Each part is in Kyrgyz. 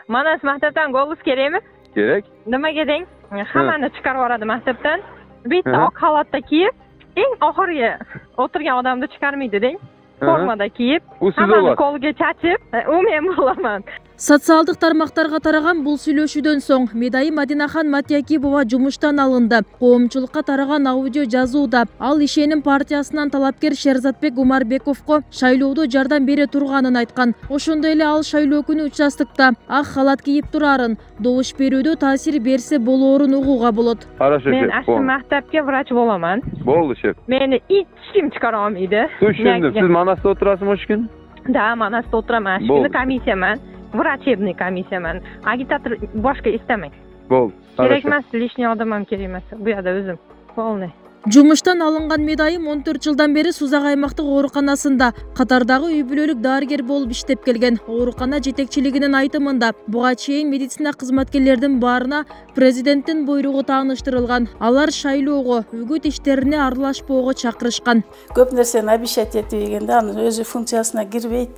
Manas maktabdan golus kerakmi? Kerak. Nimaga deng? Hammani chiqarib yuboradi maktabdan. Bitta oq xalatda kiyib, eng oxirgi o'tirgan odamni chiqarmaydi deng. Formada kiyib, hammani qo'liga chachib, u men bo'laman. Социалдык тармактарга тараган бул сүйлөшүүдөн соң Медайым Мадинахан Матиакибова жумуштан алынды. Коомчулукка тараган аудио жазууда ал ишеним партиясынан талапкер Шерзатбек Умарбековго шайлоодо жардам бере турганын айткан. Ошондой эле ал шайлоо күнү участокто ак халат кийип турарын, добуш берүүдө таасир берсе болоорун угууга болот. Мен ашты мактапка врач боламан. Болду, шеф. Мени эч ким чыгара алмайды. Түшүндүм. Сиз Манаста отурасызбы ошол күн? Да, Манаста отурам. Ошол комиссияман. Врачебный комиссияман. Агитатор башка истемейм. Болду. Керек эмес, лишний адамым керек эмес. Бу жерде өзүм. Полный. Жумуштан алынган Медайым 14 жылдан бери Сузак аймактык ооруканасында катардагы үй бүлөлүк дарыгер болуп иштеп келген. Оорукана жетекчилигинин айтымында буга чейин медицина кызматкерлердин баарына президенттин буйругу тааныштырылган. Алар шайлоого, үгүт иштерине аралашпоого чакырышкан. Көп нерсени обещать этип дегенде анын өзү функциясына кирбейт.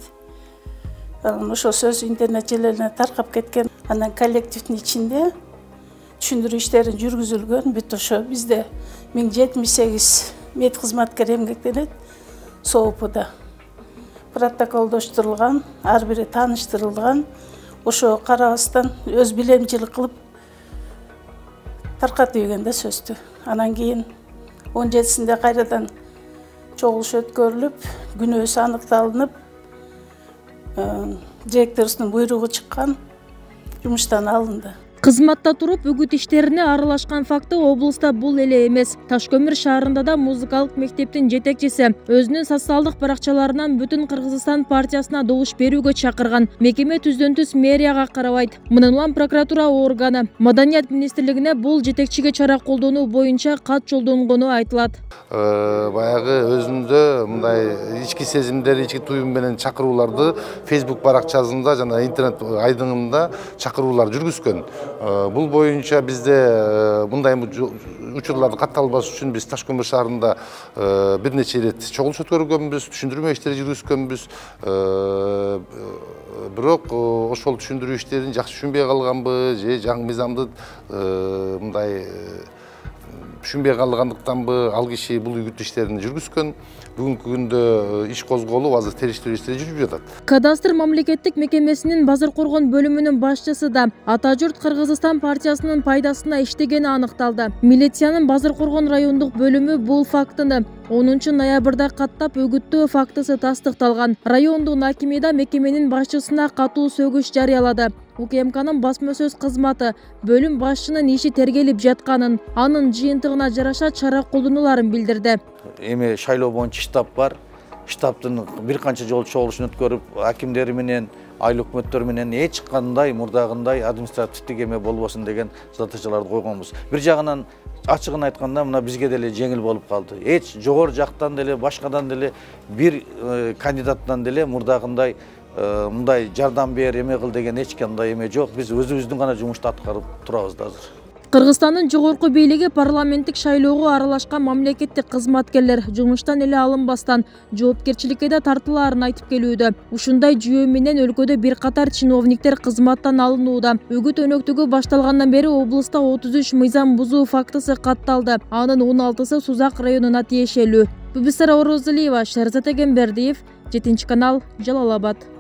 Ошол сөз интернет желелерине таркап кеткен. Анан коллективдин ичинде түшүндүрүү иштерин жүргүзүлгөн. Бүт ошо бизде 1078 мед кызматкер эмгектенет СООПда. Протоколдоштурулган, ар бири тааныштырылган. Ошо карабастан өз билемчилик кылып таркатып ийгенде сөздү. Анан кийин 17-синде кайрадан чогулуш өткөрүлүп, күнөөсү аныкталынып, директорунун буйругу чыккан, жумуштан алынды. Кызматта туруп үгүт иштерине аралашкан факты облуста бул эле эмес. Ташкөмүр шаарында да музыкалык мектептин жетекчиси өзүнүн социалдык баракчаларынан бүтүн Кыргызстан партиясына добуш берүүгө чакырган. Мекеме түздөн-түз мэрияга карабайт. Мындан улам прокуратура органы Маданият министрлигине бул жетекчиге чара колдонуу боюнча кат жолдонгону айтылат. Баягы өзүндө мындай ички сезимдер, ички туюм менен чакырууларды Facebook баракчасында жана интернет айдыңында чакыруулар жүргүзгөн. Бул боюнча бизде мындай учурларды катталбаш үчүн биз Ташкөмүр шаарында бир нече ирет чогулуш өткөргөнбүз, түшүндүрмө иштери жүргүзгөнбүз. Бирок ошол түшүндүрүү иштерин жакшы түшүнбөй калганбы, же жаңы мыйзамды мындай түшүнбөй калгандыктанбы ал киши бул үгүт иштерин жүргүзгөн. Бүгүнкү күндө иш козголуп, азыр териштирүү иштери жүрүп жатат. Кадастр мамлекеттик мекемесинин Базар Коргон бөлүмүнүн башчысы да Ата журт Кыргызстан партиясынын пайдасына иштегени аныкталды. Милициянын Базар Коргон райондук бөлүмү бул фактыны 10 ноябрда каттап үгүттөө фактысы тастыкталган. Райондун акими да мекеменин башчысына катуу сөгүш жарыялады. УКМКнын басма сөз кызматы бөлүм башчынын иши тергелип жатканын, анын жыйынтыгына жараша чара колдонуларын билдирди. Эми шайлоо боюнча штаб бар. Штабтын бир канча жолу чогулушун өткөрүп, акимдери менен, айыл өкмөттөр менен эч кандай мурдагындай административдик эме болбосун деген задачаларды койгонбуз. Бир жагынан ачыгын айтканда мына бизге деле жеңил болуп калды. Эч жогору жактан деле, башкадан деле бир кандидаттан деле мурдагындай мындай жардам бер, эме кыл деген эч кандай эме жок. Биз өзүбүздүн гана жумушту аткарып турабыз азыр. Кыргызстандын жогорку бийлиги парламенттик шайлоого аралашкан мамлекеттик кызматкерлер жумуштан эле алынбастан жоопкерчиликке да тартылаарын айтып келүүдө. Ушундай жүйө менен өлкөдө бир катар чиновниктер кызматтан алынууда. Үгүт өнөктүгү башталгандан бери облуста 33 мыйзам бузуу фактысы катталды. Анын 16сы Сузак районуна тиешелүү. Бубисара Орозалиева, Шерзат Эгембердиев, 7 канал, Жалал Абад.